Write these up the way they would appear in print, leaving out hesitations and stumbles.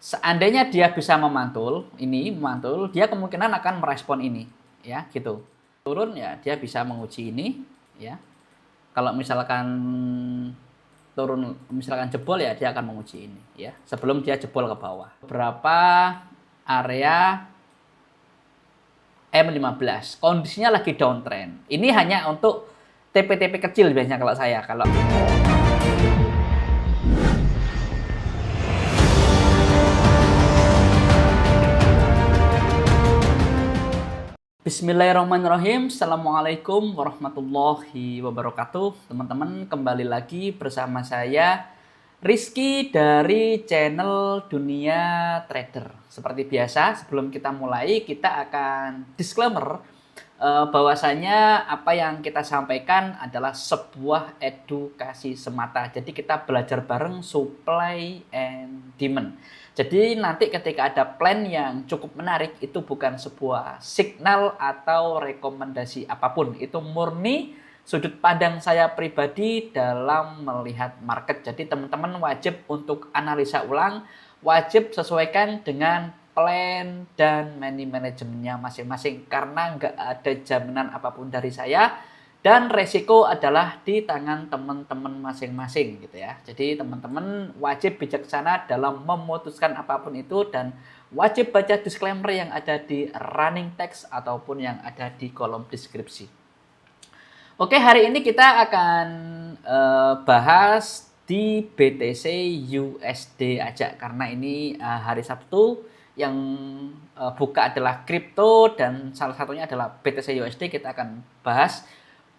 Seandainya dia bisa memantul, dia kemungkinan akan merespon ini, ya, gitu. Turun ya dia bisa menguji ini, ya. Kalau misalkan turun, misalkan jebol ya dia akan menguji ini, ya. Sebelum dia jebol ke bawah. Berapa area M15, kondisinya lagi downtrend. Ini hanya untuk TP-TP kecil biasanya kalau saya. Bismillahirrahmanirrahim. Assalamualaikum warahmatullahi wabarakatuh. Teman-teman, kembali lagi bersama saya Rizky dari channel Dunia Trader. Seperti biasa, sebelum kita mulai, kita akan disclaimer bahwasanya apa yang kita sampaikan adalah sebuah edukasi semata. Jadi kita belajar bareng supply and demand. Jadi nanti ketika ada plan yang cukup menarik, itu bukan sebuah signal atau rekomendasi apapun. Itu murni sudut pandang saya pribadi dalam melihat market. Jadi teman-teman wajib untuk analisa ulang, wajib sesuaikan dengan plan dan money manajemennya masing-masing. Karena nggak ada jaminan apapun dari saya, dan resiko adalah di tangan teman-teman masing-masing gitu ya. Jadi teman-teman wajib bijaksana dalam memutuskan apapun itu, dan wajib baca disclaimer yang ada di running text ataupun yang ada di kolom deskripsi. Oke, hari ini kita akan bahas di BTC USD aja, karena ini hari Sabtu yang buka adalah kripto dan salah satunya adalah BTC USD. Kita akan bahas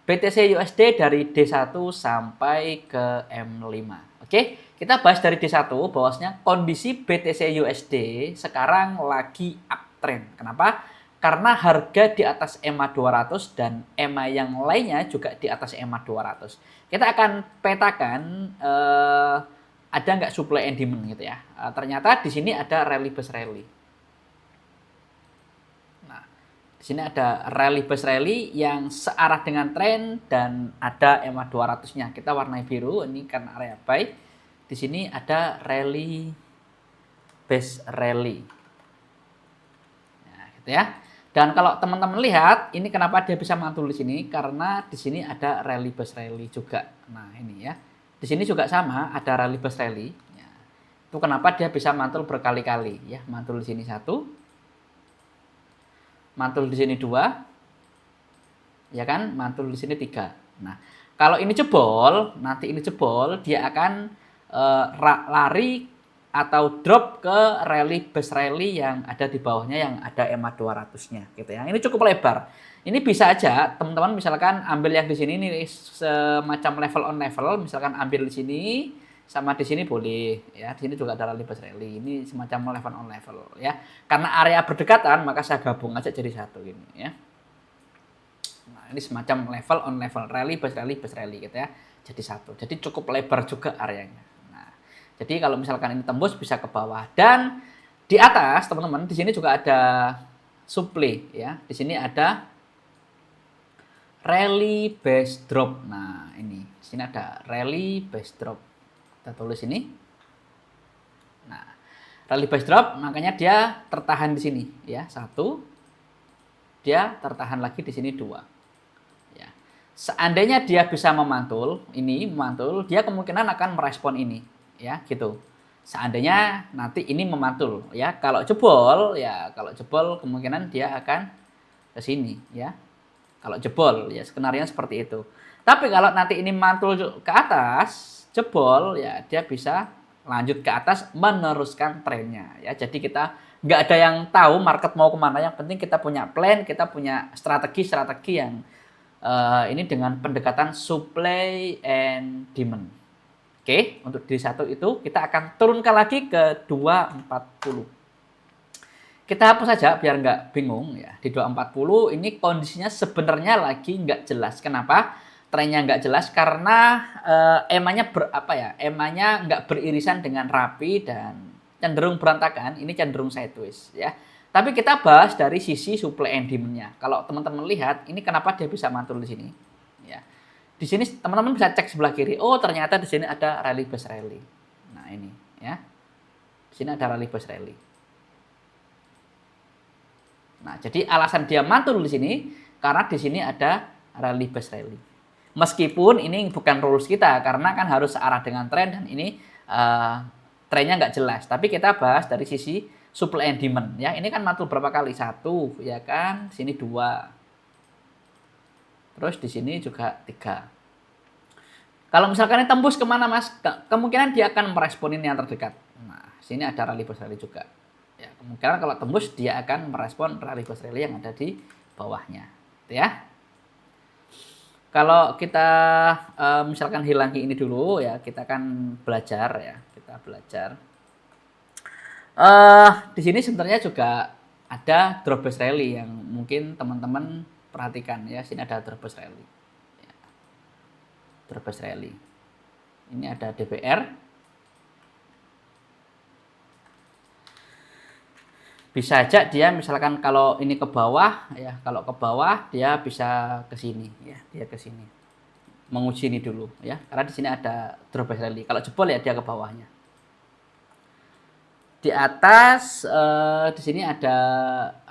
BTC USD dari D1 sampai ke M5. Oke, kita bahas dari D1 bahwasanya kondisi BTC USD sekarang lagi uptrend. Kenapa? Karena harga di atas EMA 200 dan EMA yang lainnya juga di atas EMA 200. Kita akan petakan ada nggak supply and demand gitu ya. Ternyata di sini ada rally bus rally. Di sini ada rally bus rally yang searah dengan tren dan ada EMA 200-nya. Kita warnai biru, ini kan area buy. Di sini ada rally bus rally. Nah, gitu ya. Dan kalau teman-teman lihat, ini kenapa dia bisa mantul di sini? Karena di sini ada rally bus rally juga. Nah, ini ya. Di sini juga sama, ada rally bus rally. Ya. Itu kenapa dia bisa mantul berkali-kali ya. Mantul di sini 1, mantul di sini 2, ya kan, mantul di sini 3. Nah, kalau ini jebol, nanti ini jebol, dia akan lari atau drop ke rally bus rally yang ada di bawahnya yang ada EMA 200-nya gitu ya. Ini cukup lebar. Ini bisa aja teman-teman misalkan ambil yang di sini ini semacam level on level, misalkan ambil di sini sama di sini boleh ya. Di sini juga ada rally bus rally. Ini semacam level on level ya. Karena area berdekatan maka saya gabung aja jadi satu gini ya. Nah, ini semacam level on level, rally bus rally gitu ya. Jadi satu. Jadi cukup lebar juga areanya. Nah, jadi kalau misalkan ini tembus bisa ke bawah, dan di atas teman-teman di sini juga ada supply ya. Di sini ada rally base drop. Nah, ini di sini ada rally base drop. Kita tulis ini. Nah, rally base drop makanya dia tertahan di sini ya. 1, dia tertahan lagi di sini 2. Ya. Seandainya dia bisa memantul, dia kemungkinan akan merespon ini ya, gitu. Seandainya nanti ini memantul ya. Kalau jebol kemungkinan dia akan ke sini ya. Kalau jebol ya skenario seperti itu. Tapi kalau nanti ini mantul ke atas, jebol ya dia bisa lanjut ke atas meneruskan trennya ya. Jadi kita nggak ada yang tahu market mau kemana, yang penting kita punya plan, kita punya strategi yang ini dengan pendekatan supply and demand. Oke, untuk D1 itu kita akan turunkan lagi ke 240. Kita hapus saja biar nggak bingung ya. Di 240 ini kondisinya sebenarnya lagi nggak jelas. Kenapa? Trennya nggak jelas karena EMA-nya EMA-nya nggak beririsan dengan rapi dan cenderung berantakan. Ini cenderung sideways ya. Tapi kita bahas dari sisi supply and demand-nya. Kalau teman-teman lihat, ini kenapa dia bisa mantul di sini? Ya. Di sini teman-teman bisa cek sebelah kiri. Oh, ternyata di sini ada rally bus rally. Nah, ini ya. Di Di sini ada rally base rally. Nah, jadi alasan dia mantul di sini karena di sini ada rally base rally. Meskipun ini bukan rules kita karena kan harus searah dengan tren dan ini trennya nggak jelas. Tapi kita bahas dari sisi supply and demand ya. Ini kan mantul berapa kali? 1 ya kan, sini 2. Terus di sini juga 3. Kalau misalkan ini tembus kemana mas? Kemungkinan dia akan meresponin yang terdekat. Nah, sini ada rally base rally juga. Ya, kemungkinan kalau tembus dia akan merespon rally base rally yang ada di bawahnya. Gitu ya. Kalau kita misalkan hilangi ini dulu ya, kita akan belajar ya, kita belajar. Di sini sebenarnya juga ada drop base rally yang mungkin teman-teman perhatikan ya. Sini ada drop base rally. Ya. Drop base rally. Ini ada DBR. Bisa aja dia misalkan kalau ini ke bawah ya, kalau ke bawah dia bisa ke sini ya, dia ke sini. Menguji ini dulu ya, karena di sini ada drop base rally. Kalau jebol ya dia ke bawahnya. Di atas di sini ada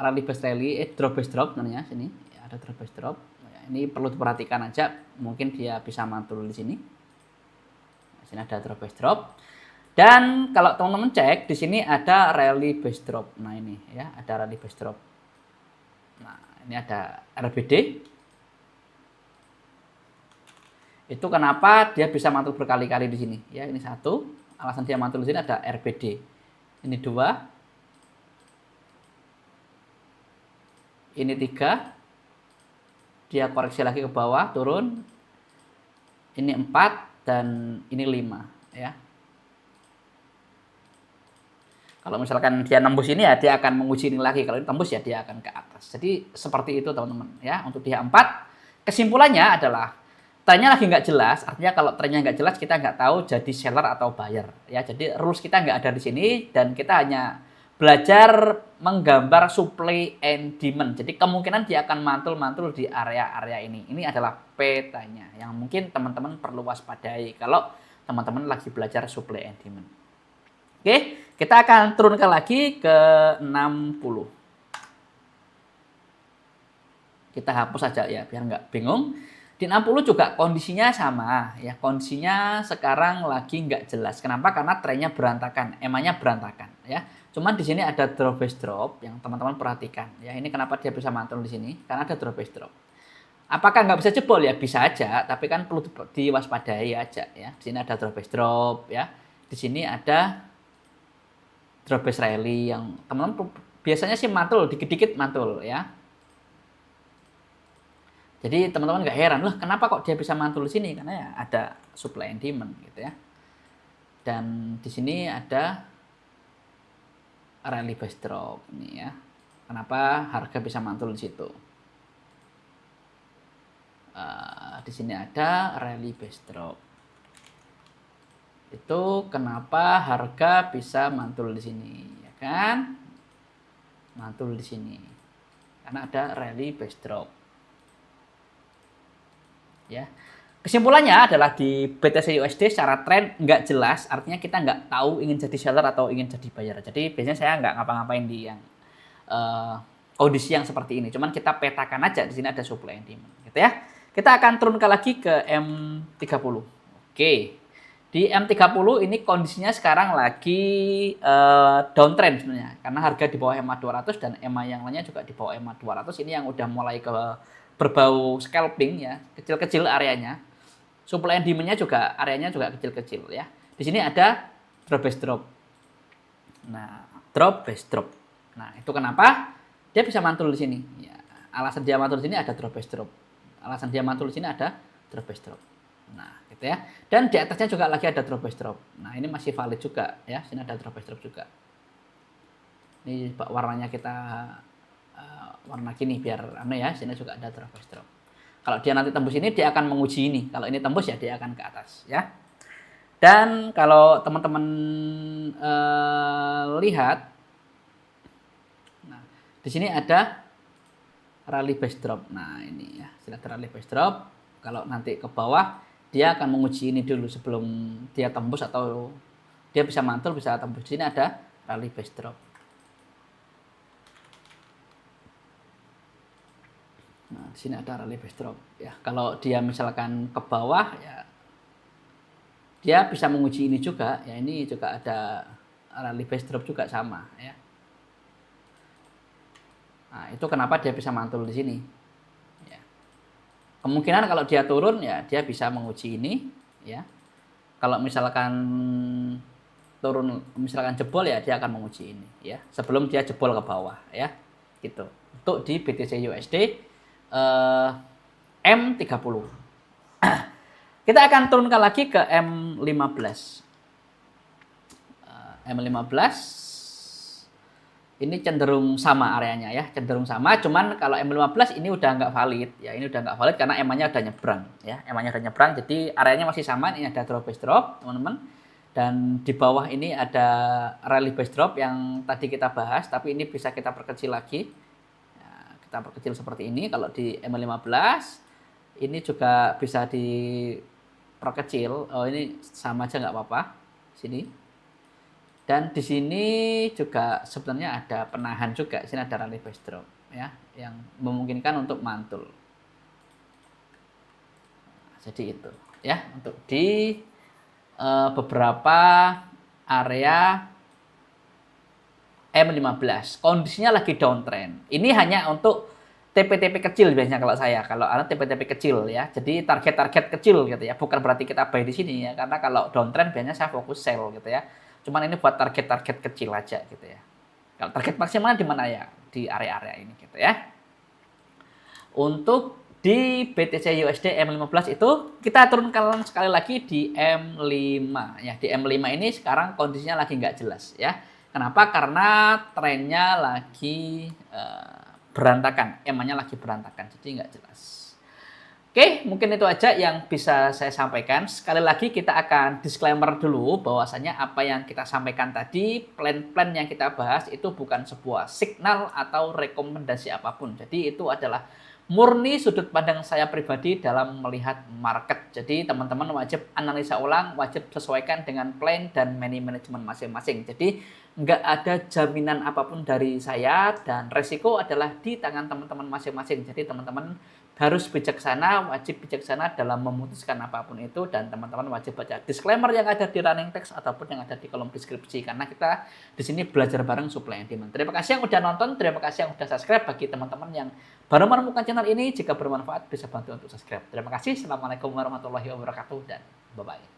rally base rally, drop base drop namanya sini. Ya, ada drop base drop. Ya, ini perlu diperhatikan aja, mungkin dia bisa mantul di sini. Di sini ada drop base drop. Dan kalau teman-teman cek di sini ada rally base drop. Nah, ini ya, ada rally base drop. Nah, ini ada RBD. Itu kenapa dia bisa mantul berkali-kali di sini ya. Ini 1, alasan dia mantul di sini ada RBD. Ini 2. Ini 3. Dia koreksi lagi ke bawah, turun. Ini 4 dan ini 5 ya. Kalau misalkan dia nembus ini ya dia akan menguji ini lagi. Kalau ini tembus ya dia akan ke atas. Jadi seperti itu teman-teman ya. Untuk dia 4, kesimpulannya adalah trennya lagi nggak jelas. Artinya kalau trennya nggak jelas kita nggak tahu jadi seller atau buyer ya. Jadi rules kita nggak ada di sini dan kita hanya belajar menggambar supply and demand. Jadi kemungkinan dia akan mantul-mantul di area-area ini. Ini adalah petanya yang mungkin teman-teman perlu waspadai kalau teman-teman lagi belajar supply and demand. Oke, kita akan turunkan lagi ke 60. Kita hapus saja ya, biar nggak bingung. Di 60 juga kondisinya sama ya, kondisinya sekarang lagi nggak jelas. Kenapa? Karena trennya berantakan, EMA-nya berantakan ya. Cuman di sini ada drop base drop yang teman-teman perhatikan ya. Ini kenapa dia bisa mantul di sini? Karena ada drop base drop. Apakah nggak bisa jebol ya? Bisa aja, tapi kan perlu diwaspadai aja ya. Di sini ada drop base drop ya. Di sini ada drop base rally yang teman-teman biasanya sih mantul, dikit-dikit mantul ya. Jadi teman-teman nggak heran, loh kenapa kok dia bisa mantul di sini? Karena ya ada supply and demand gitu ya. Dan di sini ada rally base drop ini ya. Kenapa harga bisa mantul di situ? Di sini ada rally base drop. Itu kenapa harga bisa mantul di sini, ya kan? Mantul di sini. Karena ada rally base drop. Ya. Kesimpulannya adalah di BTC USD secara tren nggak jelas, artinya kita nggak tahu ingin jadi seller atau ingin jadi buyer. Jadi biasanya saya nggak ngapa-ngapain di yang kondisi yang seperti ini. Cuman kita petakan aja di sini ada supply and demand, gitu ya. Kita akan turunkan lagi ke M30. Oke. Di M30 ini kondisinya sekarang lagi downtrend sebenarnya. Karena harga di bawah EMA 200 dan EMA yang lainnya juga di bawah EMA 200. Ini yang udah mulai ke berbau scalping ya, kecil-kecil areanya. Supply and demand-nya juga areanya juga kecil-kecil ya. Di sini ada drop base drop. Nah, drop base drop. Nah, itu kenapa dia bisa mantul di sini. Ya, alasan dia mantul di sini ada drop base drop. Alasan dia mantul di sini ada drop base drop. Nah, gitu ya. Dan di atasnya juga lagi ada drop base drop. Nah, ini masih valid juga ya. Sini ada drop base drop juga. Ini warnanya kita warna gini biar aneh ya. Sini juga ada drop base drop. Kalau dia nanti tembus ini dia akan menguji ini. Kalau ini tembus ya dia akan ke atas ya. Dan kalau teman-teman lihat, nah di sini ada rally base drop. Nah ini ya, sudah ada rally base drop. Kalau nanti ke bawah dia akan menguji ini dulu sebelum dia tembus atau dia bisa mantul bisa tembus. Di sini ada rally base drop. Nah, di sini ada rally base drop ya. Kalau dia misalkan ke bawah ya dia bisa menguji ini juga ya, ini juga ada rally base drop juga sama ya. Nah, itu kenapa dia bisa mantul di sini. Ya. Kemungkinan kalau dia turun ya dia bisa menguji ini ya. Kalau misalkan turun, misalkan jebol ya dia akan menguji ini ya. Sebelum dia jebol ke bawah ya. Gitu. Untuk di BTC USD M30. Kita akan turunkan lagi ke M15. M15 ini cenderung sama areanya ya, cenderung sama, cuman kalau M15 ini udah nggak valid ya, ini udah nggak valid karena EMA-nya udah nyebrang ya, EMA-nya udah nyebrang, jadi areanya masih sama. Ini ada drop base drop teman-teman, dan di bawah ini ada rally base drop yang tadi kita bahas, tapi ini bisa kita perkecil lagi ya, kita perkecil seperti ini. Kalau di M15 ini juga bisa diperkecil, oh ini sama aja nggak apa-apa sini. Dan di sini juga sebenarnya ada penahan juga. Di sini ada rally base drop ya, yang memungkinkan untuk mantul. Jadi itu ya untuk di beberapa area M15. Kondisinya lagi downtrend. Ini hanya untuk TP-TP kecil biasanya kalau saya. Kalau ada TP-TP kecil ya. Jadi target-target kecil gitu ya. Bukan berarti kita buy di sini ya. Karena kalau downtrend biasanya saya fokus sell gitu ya. Cuman ini buat target-target kecil aja gitu ya. Kalau target maksimal di mana ya? Di area-area ini gitu ya. Untuk di BTC USD M15 itu kita turunkan sekali lagi di M5 ya. Di M5 ini sekarang kondisinya lagi nggak jelas ya. Kenapa? Karena trennya lagi berantakan, EMA-nya lagi berantakan, jadi nggak jelas. Oke, mungkin itu aja yang bisa saya sampaikan. Sekali lagi kita akan disclaimer dulu bahwasanya apa yang kita sampaikan tadi, plan-plan yang kita bahas itu bukan sebuah signal atau rekomendasi apapun. Jadi itu adalah murni sudut pandang saya pribadi dalam melihat market. Jadi teman-teman wajib analisa ulang, wajib sesuaikan dengan plan dan money management masing-masing. Jadi nggak ada jaminan apapun dari saya dan resiko adalah di tangan teman-teman masing-masing. Jadi teman-teman harus bijaksana, wajib bijaksana dalam memutuskan apapun itu, dan teman-teman wajib baca disclaimer yang ada di running text ataupun yang ada di kolom deskripsi karena kita di sini belajar bareng supply and demand. Terima kasih yang udah nonton, terima kasih yang udah subscribe. Bagi teman-teman yang baru menemukan channel ini, jika bermanfaat bisa bantu untuk subscribe. Terima kasih. Assalamualaikum warahmatullahi wabarakatuh dan bye bye.